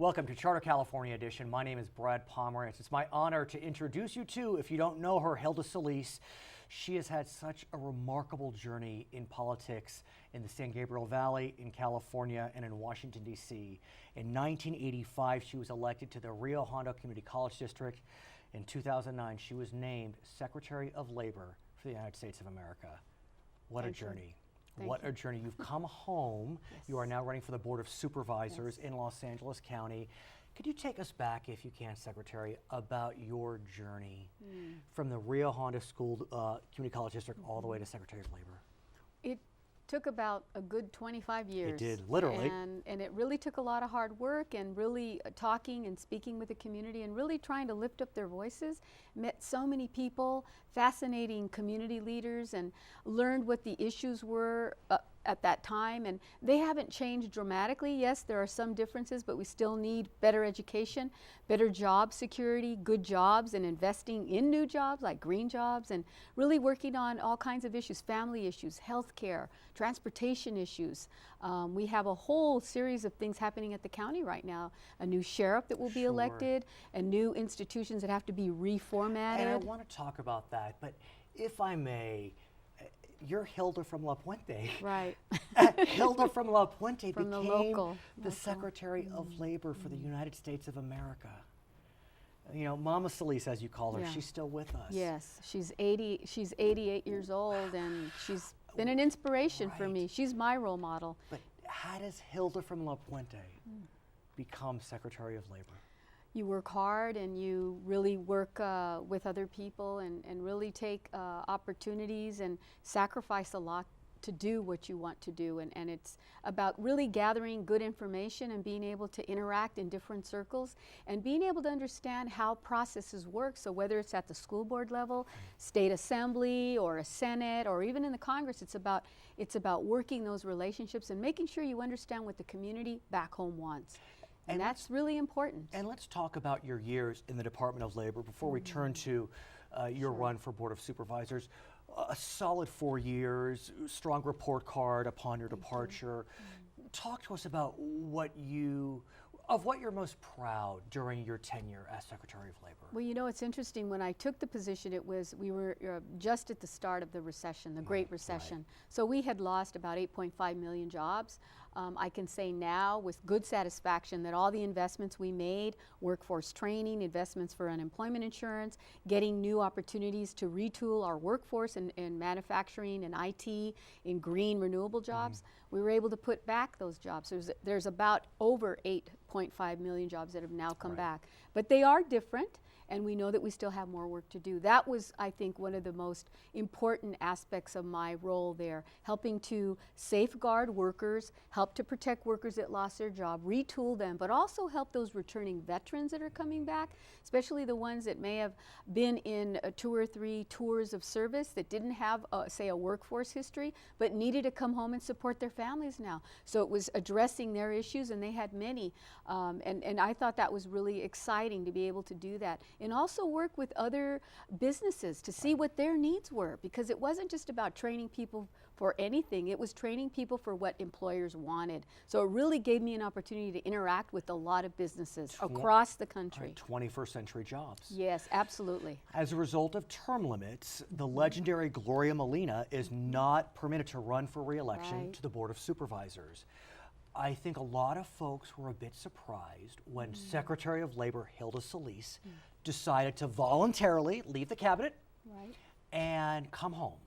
Welcome to Charter California Edition. My name is Brad Pomerance. It's my honor to introduce you to, if you don't know her, Hilda Solis. She has had such a remarkable journey in politics in the San Gabriel Valley, in California, and in Washington, D.C. In 1985, she was elected to the Rio Hondo Community College District. In 2009, she was named Secretary of Labor for the United States of America. What a journey. What a journey. You've come home. Yes. You are now running for the Board of Supervisors in Los Angeles County. Could you take us back, if you can, Secretary, about your journey from the Rio Hondo Community College District all the way to Secretary of Labor? It took about a good 25 years. It did, literally. And it really took a lot of hard work and really talking and speaking with the community and really trying to lift up their voices. Met so many people, fascinating community leaders, and learned what the issues were at that time, and they haven't changed dramatically. Yes, there are some differences, but we still need better education, better job security, good jobs, and investing in new jobs like green jobs, and really working on all kinds of issues, family issues, healthcare, transportation issues. We have a whole series of things happening at the county right now. A new sheriff that will be elected, and new institutions that have to be reformatted. And I want to talk about that, but if I may, you're Hilda from La Puente. Right. Hilda from La Puente from became the Secretary of Labor for the United States of America. You know, Mama Solis, as you call her, she's still with us. Yes, she's 88 years old, and she's been an inspiration for me. She's my role model. But how does Hilda from La Puente become Secretary of Labor? You work hard, and you really work with other people, and really take opportunities and sacrifice a lot to do what you want to do. And it's about really gathering good information and being able to interact in different circles and being able to understand how processes work. So whether it's at the school board level, state assembly, or a Senate, or even in the Congress, it's about working those relationships and making sure you understand what the community back home wants. And that's really important. And let's talk about your years in the Department of Labor before we turn to your run for Board of Supervisors. A solid 4 years, strong report card upon your departure. Talk to us about what you're most proud during your tenure as Secretary of Labor. Well, you know, it's interesting. When I took the position, we were just at the start of the recession, the Great Recession. So we had lost about 8.5 million jobs. I can say now with good satisfaction that all the investments we made, workforce training, investments for unemployment insurance, getting new opportunities to retool our workforce in manufacturing and IT, in green renewable jobs, we were able to put back those jobs. There's about over 8.5 million jobs that have now come back. But they are different, and we know that we still have more work to do. That was, I think, one of the most important aspects of my role there, helping to safeguard workers, help to protect workers that lost their job, retool them, but also help those returning veterans that are coming back, especially the ones that may have been in 2 or 3 tours of service that didn't have, say, a workforce history, but needed to come home and support their families now. So it was addressing their issues, and they had many. And I thought that was really exciting to be able to do that. And also work with other businesses to see what their needs were, because it wasn't just about training people for anything, it was training people for what employers wanted. So it really gave me an opportunity to interact with a lot of businesses across the country. 21st century jobs. Yes, absolutely. As a result of term limits, the legendary Gloria Molina is not permitted to run for re-election to the Board of Supervisors. I think a lot of folks were a bit surprised when Secretary of Labor Hilda Solis decided to voluntarily leave the cabinet and come home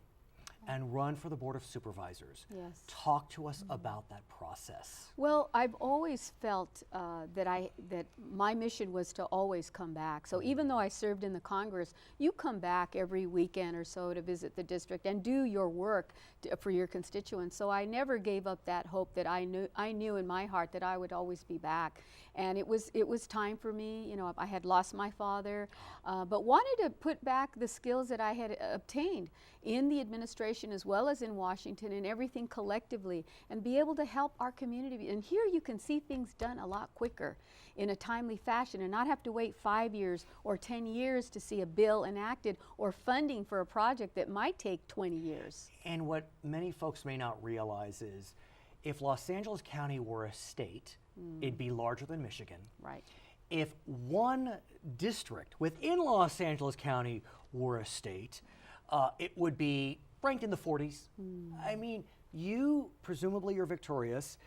and run for the Board of Supervisors. Yes. Talk to us about that process. Well, I've always felt that my mission was to always come back. So even though I served in the Congress, you come back every weekend or so to visit the district and do your work for your constituents. So I never gave up that hope that I knew in my heart that I would always be back. And it was time for me. You know, I had lost my father, but wanted to put back the skills that I had obtained in the administration as well as in Washington and everything collectively, and be able to help our community. And here you can see things done a lot quicker in a timely fashion and not have to wait 5 years or 10 years to see a bill enacted or funding for a project that might take 20 years. And what many folks may not realize is if Los Angeles County were a state, it'd be larger than Michigan. Right. If one district within Los Angeles County were a state, it would be ranked in the 40s. I mean, you, presumably you're victorious,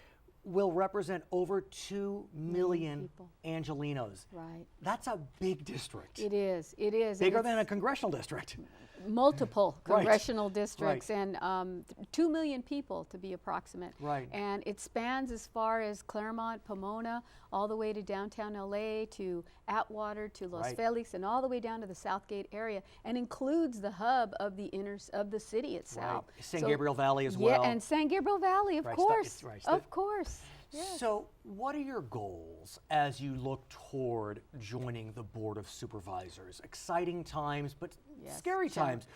will represent over 2 million people. Angelenos. Right. That's a big district. It is. It is. Bigger than a congressional district. Multiple Right. congressional districts Right. and 2 million people to be approximate. Right. And it spans as far as Claremont, Pomona, all the way to downtown LA, to Atwater, to Los Right. Felix, and all the way down to the Southgate area, and includes the hub of the of the city itself. Right. San Gabriel Valley as well. Yeah, and San Gabriel Valley, of Right, course. right, Of course. Yes. So, what are your goals as you look toward joining the Board of Supervisors? Exciting times, but Yes, scary times.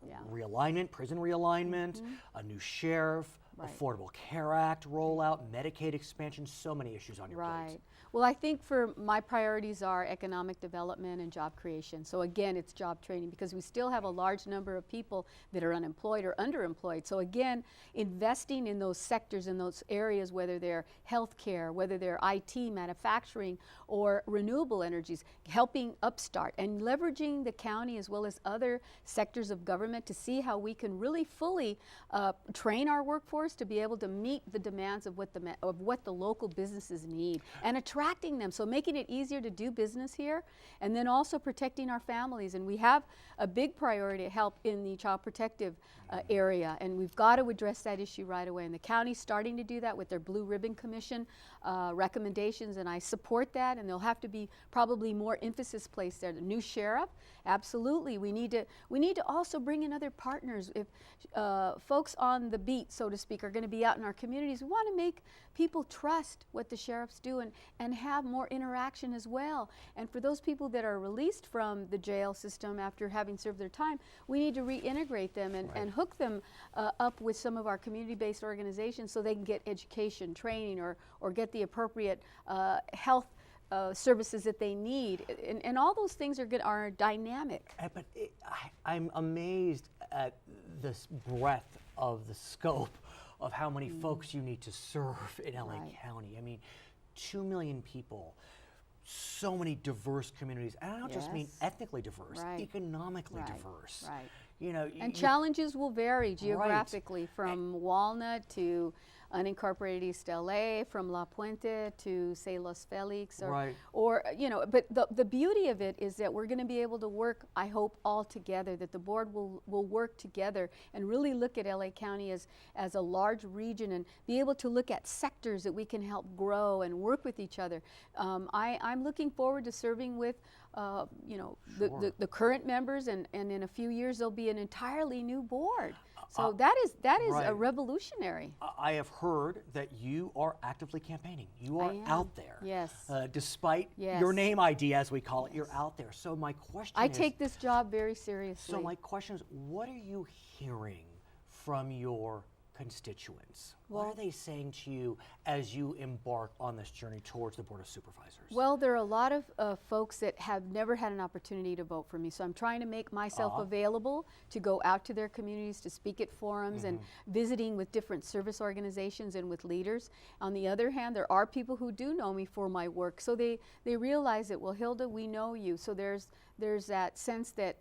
Yeah. Realignment, prison realignment, a new sheriff, Right. Affordable Care Act rollout, Medicaid expansion, so many issues on your Right. plate. Well, I think for my priorities are economic development and job creation. So again, it's job training because we still have a large number of people that are unemployed or underemployed. So again, investing in those sectors, in those areas, whether they're healthcare, whether they're IT, manufacturing, or renewable energies, helping upstart and leveraging the county as well as other sectors of government to see how we can really fully train our workforce to be able to meet the demands of what the local businesses need and attracting them. So making it easier to do business here, and then also protecting our families. And we have a big priority to help in the child protective area, and we've got to address that issue right away. And the county's starting to do that with their Blue Ribbon Commission recommendations, and I support that. And there'll have to be probably more emphasis placed there. The new sheriff, absolutely. We need to also bring in other partners. If folks on the beat, so to speak, are going to be out in our communities, we want to make people trust what the sheriffs do and have more interaction as well. And for those people that are released from the jail system after having served their time, we need to reintegrate them and hook them up with some of our community-based organizations so they can get education, training, or get the appropriate health services that they need. And all those things are dynamic. But I'm amazed at this breadth of the scope of how many folks you need to serve in LA County. I mean, 2 million people, so many diverse communities. And I don't just mean ethnically diverse, economically diverse. Right. You know, and challenges will vary geographically from Walnut to unincorporated East LA, from La Puente to, say, Los Felix, or you know, but the beauty of it is that we're going to be able to work, I hope, all together, that the board will work together and really look at LA County as a large region and be able to look at sectors that we can help grow and work with each other. I'm looking forward to serving with you know, the current members, and in a few years there'll be an entirely new board. So that is a revolutionary. I have heard that you are actively campaigning. You are out there. Yes. Despite your name ID, as we call it, you're out there. So my question is, I take this job very seriously. So my question is, what are you hearing from your constituents? What are they saying to you as you embark on this journey towards the Board of Supervisors? Well, there are a lot of folks that have never had an opportunity to vote for me, so I'm trying to make myself available to go out to their communities, to speak at forums and visiting with different service organizations and with leaders. On the other hand, there are people who do know me for my work, so they realize that, well, Hilda, we know you, so there's that sense that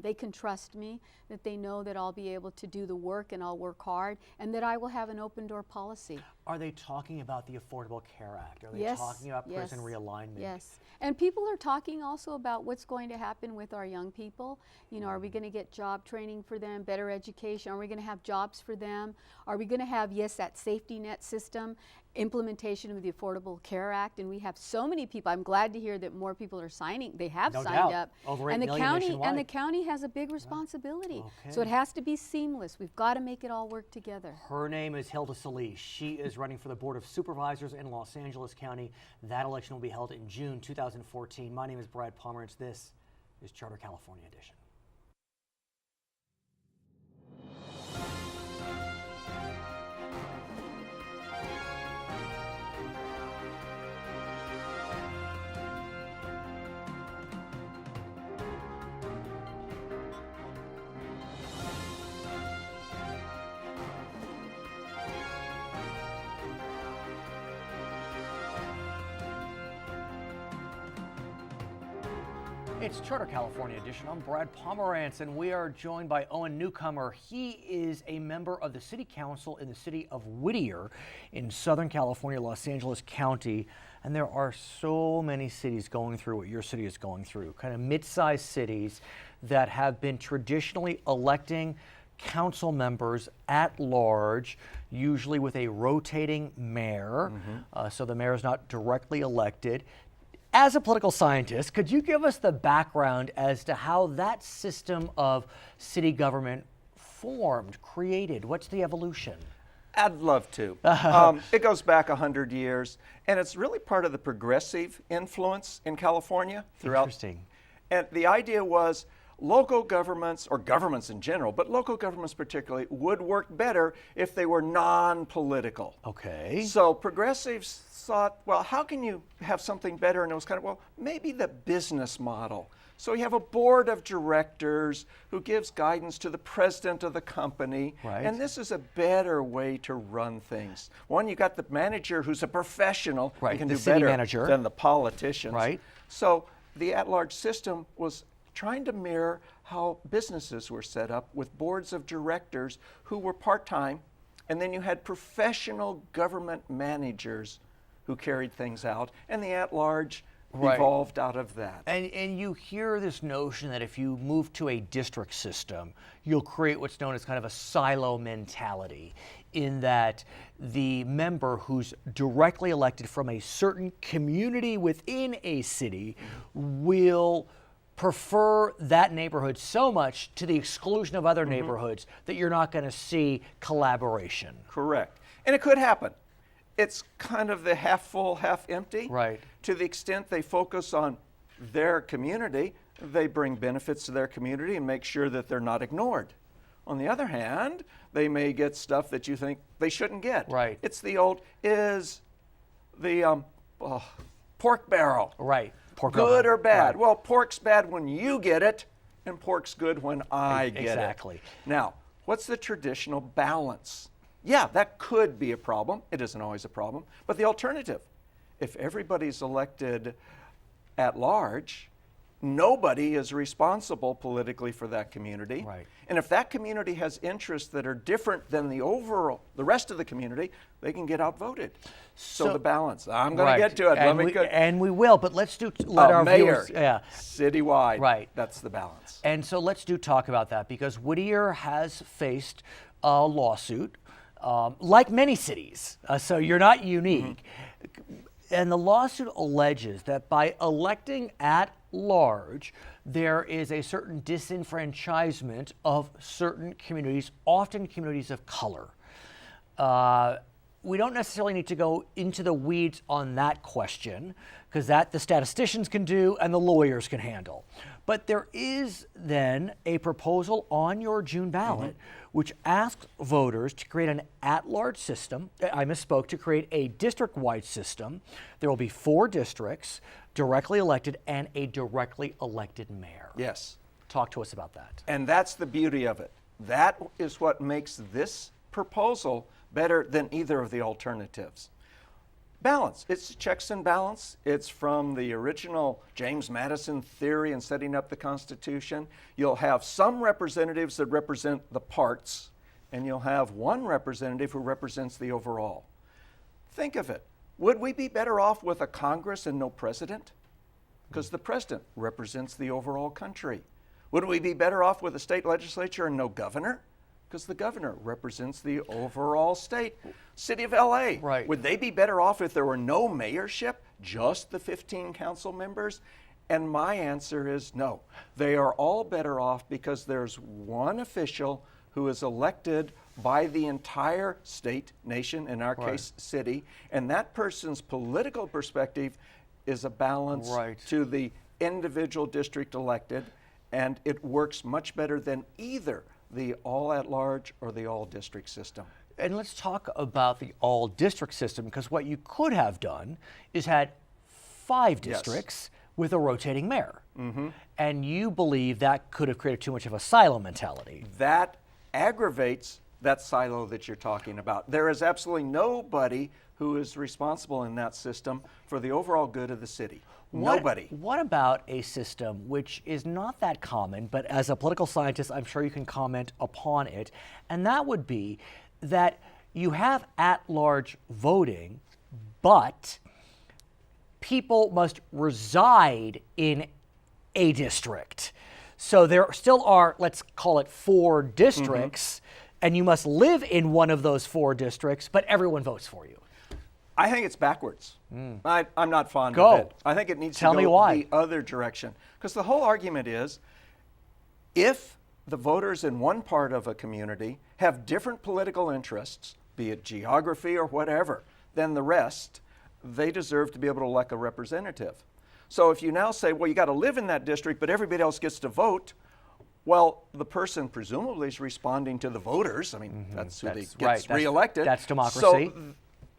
they can trust me, that they know that I'll be able to do the work and I'll work hard, and that I will have an open door policy. Are they talking about the Affordable Care Act? Are they talking about prison realignment? Yes, and people are talking also about what's going to happen with our young people. You know, are we going to get job training for them, better education? Are we going to have jobs for them? Are we going to have, that safety net system, implementation of the Affordable Care Act? And we have so many people. I'm glad to hear that more people are signing. They have signed up. Over 8 and the million county nationwide. and the county has a big responsibility. Okay. So it has to be seamless. We've got to make it all work together. Her name is Hilda Solis. She is running for the Board of Supervisors in Los Angeles County. That election will be held in June 2014. My name is Brad Pomerance. This is Charter California Edition. It's Charter California Edition. I'm Brad Pomerance, and we are joined by Owen Newcomer. He is a member of the City Council in the city of Whittier in Southern California, Los Angeles County. And there are so many cities going through what your city is going through, kind of mid-sized cities that have been traditionally electing council members at large, usually with a rotating mayor. So the mayor is not directly elected. As a political scientist, could you give us the background as to how that system of city government formed, created? What's the evolution? I'd love to. It goes back 100 years, and it's really part of the progressive influence in California throughout. Interesting. And the idea was local governments, or governments in general, but local governments particularly, would work better if they were non-political. Okay. So progressives thought, well, how can you have something better? And it was kind of, well, maybe the business model. So you have a board of directors who gives guidance to the president of the company. Right. And this is a better way to run things. One, you got the manager who's a professional Right, and can the do city better manager. than the politicians. Right. So the at-large system was trying to mirror how businesses were set up with boards of directors who were part-time, and then you had professional government managers who carried things out, and the at-large Right. evolved out of that. And you hear this notion that if you move to a district system, you'll create what's known as kind of a silo mentality, in that the member who's directly elected from a certain community within a city will prefer that neighborhood so much to the exclusion of other neighborhoods that you're not going to see collaboration. Correct. And it could happen. It's kind of the half full, half empty. Right. To the extent they focus on their community, they bring benefits to their community and make sure that they're not ignored. On the other hand, they may get stuff that you think they shouldn't get. Right. It's the old, is the pork barrel Right. Pork good over. or bad? Right. Well, pork's bad when you get it, and pork's good when I get it. Exactly. Now, what's the traditional balance? Yeah, that could be a problem. It isn't always a problem. But the alternative, if everybody's elected at large, nobody is responsible politically for that community. Right. And if that community has interests that are different than the rest of the community, they can get outvoted. So the balance. I'm going to get to it. And we will, but let's let our mayor, viewers. Yeah. citywide. Right. That's the balance. And so let's talk about that, because Whittier has faced a lawsuit, like many cities. So you're not unique. And the lawsuit alleges that by electing at large, there is a certain disenfranchisement of certain communities, often communities of color. We don't necessarily need to go into the weeds on that question, because that the statisticians can do and the lawyers can handle. But there is then a proposal on your June ballot which asks voters to create an at-large system. I misspoke, to create a district-wide system. There will be 4 districts, directly elected, and a directly elected mayor. Yes. Talk to us about that. And that's the beauty of it. That is what makes this proposal better than either of the alternatives. Balance. It's checks and balance. It's from the original James Madison theory in setting up the Constitution. You'll have some representatives that represent the parts, and you'll have one representative who represents the overall. Think of it. Would we be better off with a Congress and no president? Because the president represents the overall country. Would we be better off with a state legislature and no governor? Because the governor represents the overall state. City of LA, Right. Would they be better off if there were no mayorship, just the 15 council members? And my answer is no. They are all better off because there's one official who is elected by the entire state, nation, in our case, city, and that person's political perspective is a balance to the individual district elected, and it works much better than either the all-at-large or the all-district system. And let's talk about the all-district system, because what you could have done is had 5 districts with a rotating mayor. And you believe that could have created too much of a silo mentality. That aggravates that silo that you're talking about. There is absolutely nobody who is responsible in that system for the overall good of the city. Nobody. What about a system which is not that common, but as a political scientist, I'm sure you can comment upon it, and that would be that you have at-large voting, but people must reside in a district. So there still are, let's call it 4 districts, and you must live in one of those 4 districts, but everyone votes for you. I think it's backwards. I'm not fond Go. of it. I think it needs Tell to me go why. the other direction. Because the whole argument is, if the voters in one part of a community have different political interests, be it geography or whatever, than the rest, they deserve to be able to elect a representative. So if you now say, well, you got to live in that district, but everybody else gets to vote, well, the person presumably is responding to the voters. I mean, that's who That's gets right. reelected. That's democracy. So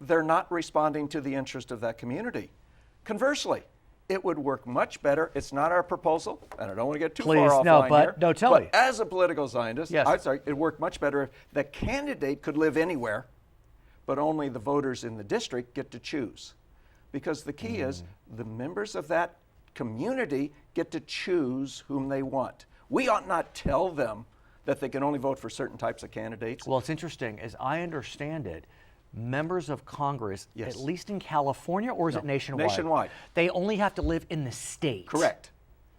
they're not responding to the interest of that community. Conversely, it would work much better. It's not our proposal, and I don't want to get too Please, far no, offline but- here. no, tell but me. as a political scientist, Yes. I'm sorry, it'd work much better if the candidate could live anywhere, but only the voters in the district get to choose. Because the key is the members of that community get to choose whom they want. We ought not tell them that they can only vote for certain types of candidates. Well, it's interesting. As I understand it, members of Congress, Yes. at least in California, or is it nationwide? Nationwide. They only have to live in the state. Correct.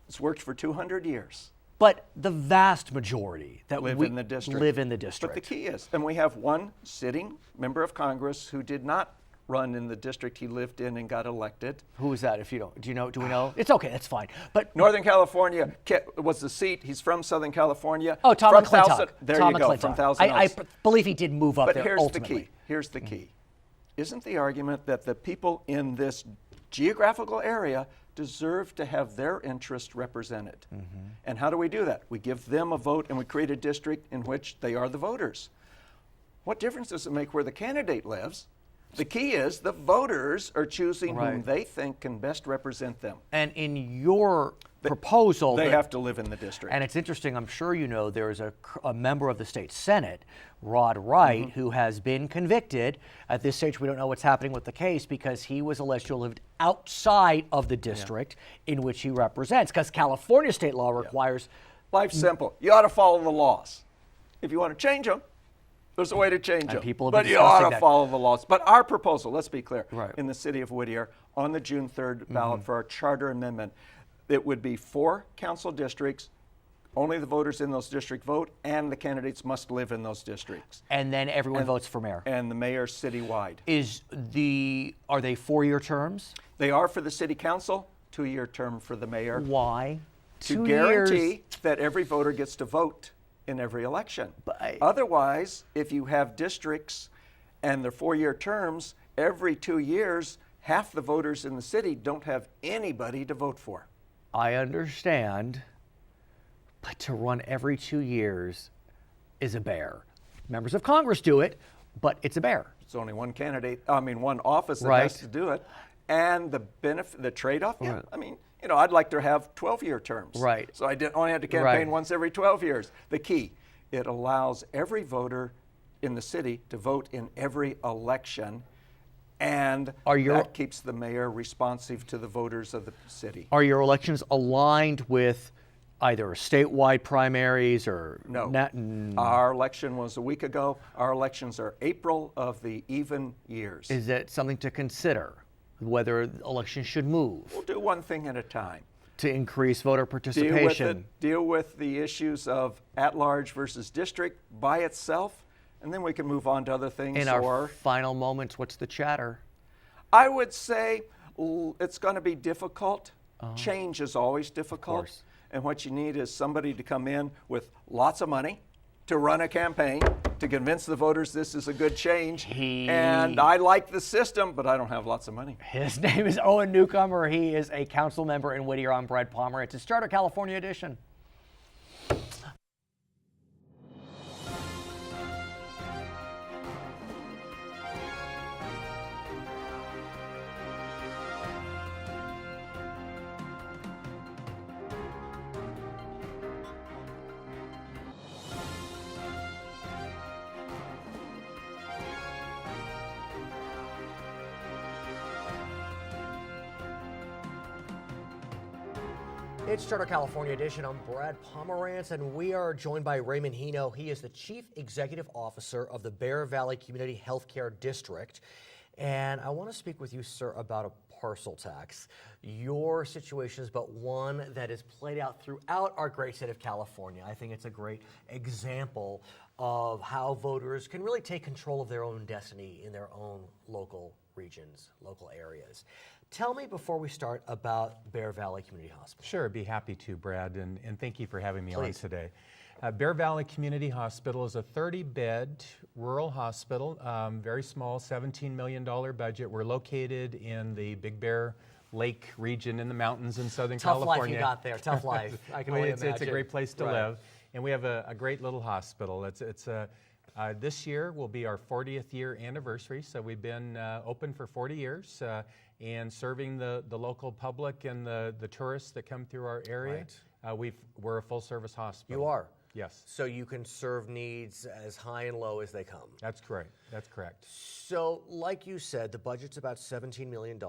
It's worked for 200 years. But the vast majority that Live we in the district. live in the district. But the key is, and we have one sitting member of Congress who did not run in the district he lived in and got elected. Who is that? If you don't, do you know? Do we know? It's okay. That's fine. But Northern California was the seat. He's from Southern California. oh, Tom from McClintock. There Tom you go. McClintock. From Thousand I Oaks. believe he did move up But there here's ultimately. the key. Here's the key. Isn't the argument that the people in this geographical area deserve to have their interest represented? And how do we do that? We give them a vote and we create a district in which they are the voters. What difference does it make where the candidate lives? The key is the voters are choosing whom Right. they think can best represent them. And in your proposal, They that- have to live in the district. and it's interesting, I'm sure you know, there's a member of the state Senate, Rod Wright, who has been convicted. At this stage, we don't know what's happening with the case because he was alleged to have lived outside of the district in which he represents, because California state law requires. Life's simple. You ought to follow the laws. If you want to change them, there's a way to change them. people have been But you ought discussing to that. follow the laws. But our proposal, let's be clear, Right. in the city of Whittier, on the June 3rd ballot for our charter amendment, it would be 4 council districts. Only the voters in those districts vote, and the candidates must live in those districts. And then everyone votes for mayor. And the mayor citywide. Are they 4-year terms? They are for the city council, 2-year term for the mayor, Why? to 2 guarantee years. that every voter gets to vote in every election. But Otherwise, if you have districts and they're 4-year terms, every 2 years, half the voters in the city don't have anybody to vote for. I understand, but to run every 2 years is a bear. Members of Congress do it, but it's a bear. It's only one one office that Right. has to do it. And the benefit, the trade-off, Right. I'd like to have 12-year terms. Right. So I only had to campaign Right. once every 12 years. The key, it allows every voter in the city to vote in every election, and that keeps the mayor responsive to the voters of the city. Are your elections aligned with either statewide primaries or No. Our election was a week ago. Our elections are April of the even years. Is that something to consider, whether elections should move We'll do one thing at a time. to increase voter participation? Deal with the issues of at-large versus district by itself, and then we can move on to other things. In our final moments, what's the chatter? I would say it's going to be difficult. Change is always difficult. course. And what you need is somebody to come in with lots of money to run a campaign, to convince the voters this is a good change. And I like the system, but I don't have lots of money. His name is Owen Newcomer. He is a council member in Whittier. I'm Brad Pomerance. It's Charter California Edition. It's Charter California Edition. I'm Brad Pomerance, and we are joined by Raymond Hino. He is the Chief Executive Officer of the Bear Valley Community Healthcare District. And I want to speak with you, sir, about a parcel tax. Your situation is but one that is played out throughout our great state of California. I think it's a great example of how voters can really take control of their own destiny in their own local regions, local areas. Tell me before we start about Bear Valley Community Hospital. Sure, I'd be happy to, Brad, and thank you for having me Please. on today. Bear Valley Community Hospital is a 30-bed rural hospital, very small, $17 million budget. We're located in the Big Bear Lake region in the mountains in Southern Tough California. life you got there, tough life. I can only imagine. It's a great place to Right. live, and we have a great little hospital. This year will be our 40th year anniversary, so we've been open for 40 years and serving the local public and the tourists that come through our area. Right. We're a full-service hospital. You are? Yes. So you can serve needs as high and low as they come. That's correct. That's correct. So, like you said, the budget's about $17 million,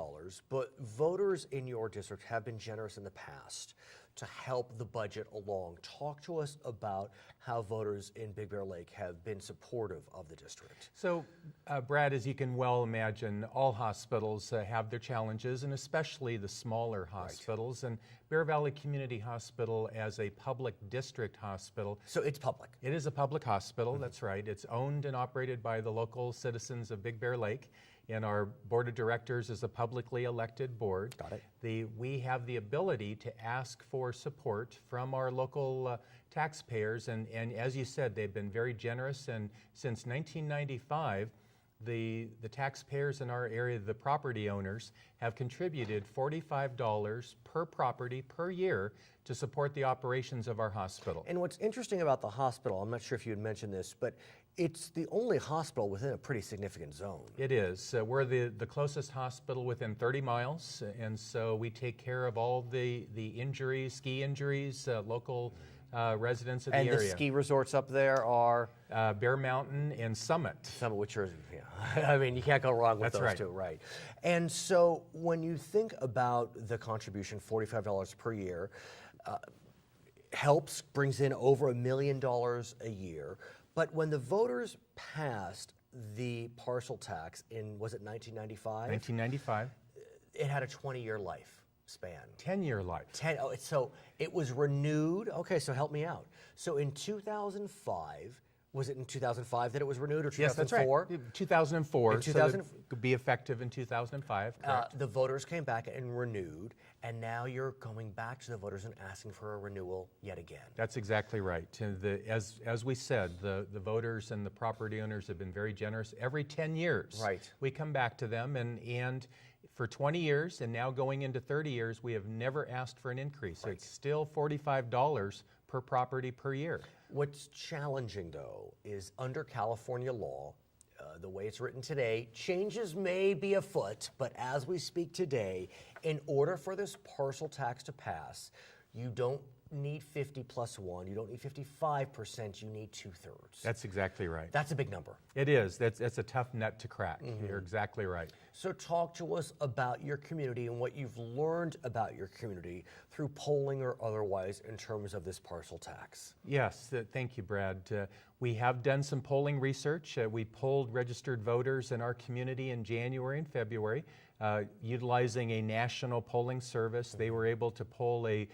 but voters in your district have been generous in the past to help the budget along. Talk to us about how voters in Big Bear Lake have been supportive of the district. So, Brad, as you can well imagine, all hospitals have their challenges, and especially the smaller hospitals. And Bear Valley Community Hospital, as a public district hospital, So it's public. it is a public hospital, that's right. It's owned and operated by the local citizens of Big Bear Lake, and our board of directors is a publicly elected board. Got it. We have the ability to ask for support from our local taxpayers, and as you said, they've been very generous, and since 1995, the taxpayers in our area, the property owners, have contributed $45 per property per year to support the operations of our hospital. And what's interesting about the hospital, I'm not sure if you had mentioned this, but it's the only hospital within a pretty significant zone. It is. We're the closest hospital within 30 miles, and so we take care of all the injuries, ski injuries, local residents of the And area. the ski resorts up there are, Bear Mountain and Summit. some of which are, yeah, I mean, you can't go wrong with That's those right. two, right? And so when you think about the contribution, $45 per year, helps, brings in over $1 million a year. But when the voters passed the parcel tax in, was it 1995? 1995, It had a 20-year lifespan. 10-year life. So it was renewed. Okay, so help me out. So in 2005, was it in 2005 that it was renewed, or 2004? Yes, that's right. 2004. In so 2000 it could be effective in 2005. Correct. The voters came back and renewed, and now you're going back to the voters and asking for a renewal yet again. That's exactly right. As we said, the voters and the property owners have been very generous. Every 10 years, Right. we come back to them, and for 20 years, and now going into 30 years, we have never asked for an increase. Right. It's still $45 per property per year. What's challenging, though, is under California law, the way it's written today, changes may be afoot, but as we speak today, in order for this parcel tax to pass, you don't need 50 plus 1, you don't need 55%, you need 2/3. That's exactly right. That's a big number. It is. That's a tough nut to crack. Mm-hmm. You're exactly right. So talk to us about your community and what you've learned about your community through polling or otherwise in terms of this parcel tax. Yes, thank you, Brad. We have done some polling research. We polled registered voters in our community in January and February, utilizing a national polling service. They were able to poll a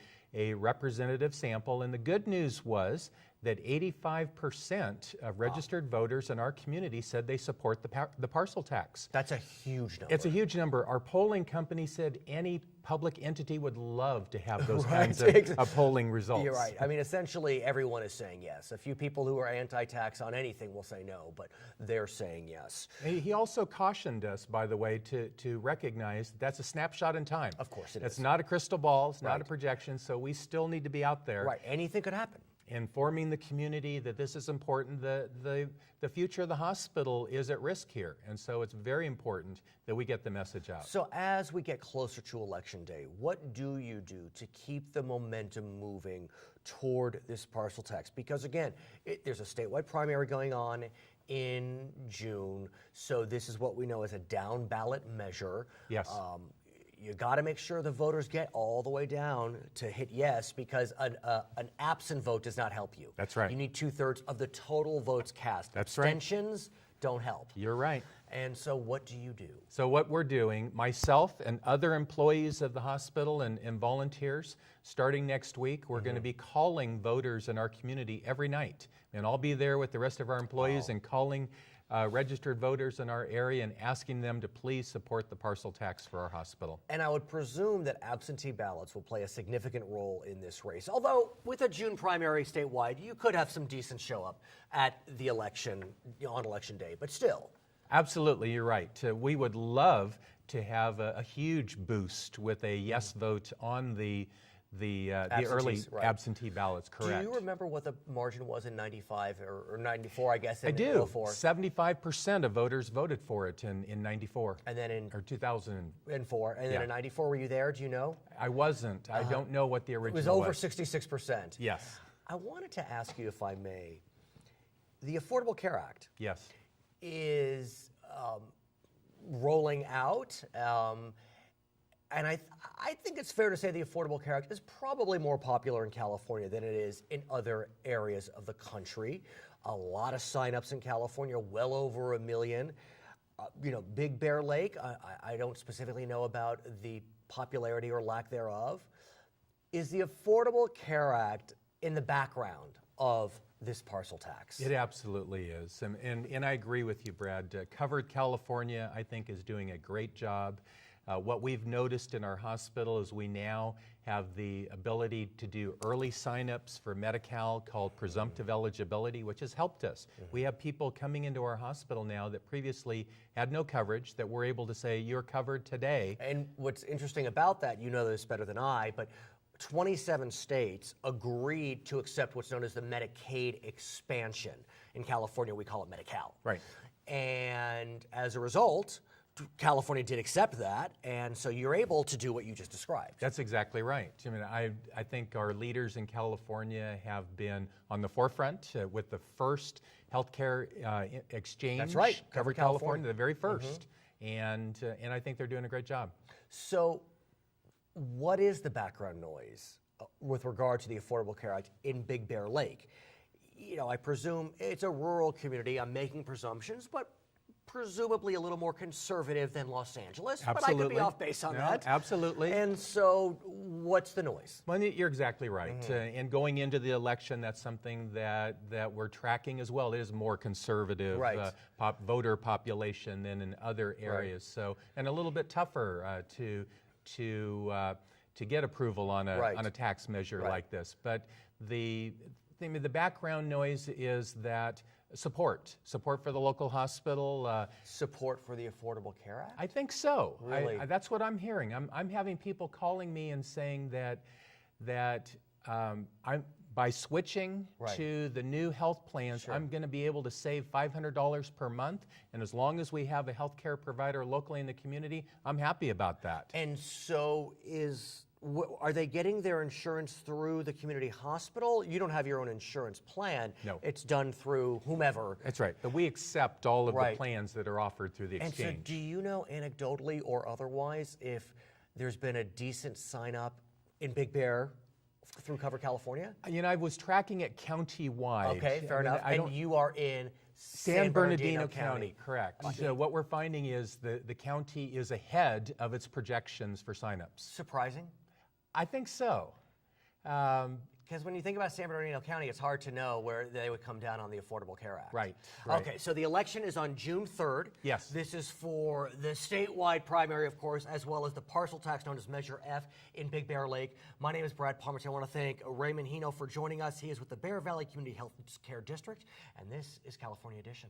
representative sample, and the good news was that 85% of registered voters in our community said they support the parcel tax. That's a huge number. It's a huge number. Our polling company said any public entity would love to have those Right. kinds of polling results. You're right. I mean, essentially, everyone is saying yes. A few people who are anti-tax on anything will say no, but they're saying yes. He also cautioned us, by the way, to recognize that's a snapshot in time. Of course it It's is. not a crystal ball. It's not Right. a projection, so we still need to be out there. Right. Anything could happen. Informing the community that this is important. The future of the hospital is at risk here, and so it's very important that we get the message out. So as we get closer to Election Day, what do you do to keep the momentum moving toward this parcel tax? Because again, there's a statewide primary going on in June, so this is what we know as a down ballot measure. Yes. you got to make sure the voters get all the way down to hit yes, because an absent vote does not help you. That's right. You need 2/3 of the total votes cast. That's right. Abstentions don't help. You're right. And so what do you do? So what we're doing, myself and other employees of the hospital and volunteers, starting next week, we're going to be calling voters in our community every night. And I'll be there with the rest of our employees and calling registered voters in our area and asking them to please support the parcel tax for our hospital. And I would presume that absentee ballots will play a significant role in this race. Although with a June primary statewide, you could have some decent show up at the election, on election day, but still. Absolutely, you're right. We would love to have a huge boost with a yes vote on the early right. absentee ballots, correct. Do you remember what the margin was in 95 or 94, I guess, in I do. 04? 75% of voters voted for it in 94. And then in 2004. And then in 94, were you there? Do you know? I wasn't. I don't know what the original It was over 66%. Yes. I wanted to ask you, if I may, the Affordable Care Act Yes. is rolling out, and I think it's fair to say the Affordable Care Act is probably more popular in California than it is in other areas of the country. A lot of signups in California, well over 1 million. Big Bear Lake, I don't specifically know about the popularity or lack thereof. Is the Affordable Care Act in the background of this parcel tax? It absolutely is. And I agree with you, Brad. Covered California, I think, is doing a great job. What we've noticed in our hospital is we now have the ability to do early signups for Medi-Cal called presumptive eligibility, which has helped us. We have people coming into our hospital now that previously had no coverage that we're able to say, you're covered today. And what's interesting about that, you know this better than I, but 27 states agreed to accept what's known as the Medicaid expansion. In California, we call it Medi-Cal. Right. And as a result, California did accept that, and so you're able to do what you just described. That's exactly right. I mean, I think our leaders in California have been on the forefront with the first healthcare exchange. That's right. Covered California, the very first. And I think they're doing a great job. So what is the background noise with regard to the Affordable Care Act in Big Bear Lake? I presume it's a rural community. I'm making presumptions, but presumably a little more conservative than Los Angeles. Absolutely. But I could be off base on that. Absolutely. And so what's the noise? Well, you're exactly right. And going into the election, that's something that we're tracking as well. It is more conservative Right. Voter population than in other areas. So, and a little bit tougher to get approval on a tax measure like this. But the background noise is that support for the local hospital. Support for the Affordable Care Act? I think so. Really? That's what I'm hearing. I'm having people calling me and saying that by switching to the new health plans, I'm going to be able to save $500 per month. And as long as we have a healthcare provider locally in the community, I'm happy about that. And so are they getting their insurance through the community hospital? You don't have your own insurance plan. No. It's done through whomever. That's right. But we accept all of the plans that are offered through the And exchange. so do you know anecdotally or otherwise if there's been a decent sign up in Big Bear through Cover California? I was tracking it county-wide. Okay, fair enough. And you are in San Bernardino County, correct. So what we're finding is the county is ahead of its projections for signups. Surprising? I think so. Because when you think about San Bernardino County, it's hard to know where they would come down on the Affordable Care Act. Right. Okay, so the election is on June 3rd. Yes. This is for the statewide primary, of course, as well as the parcel tax known as Measure F in Big Bear Lake. My name is Brad Pomerance. I want to thank Raymond Hino for joining us. He is with the Bear Valley Community Health Care District, and this is California Edition.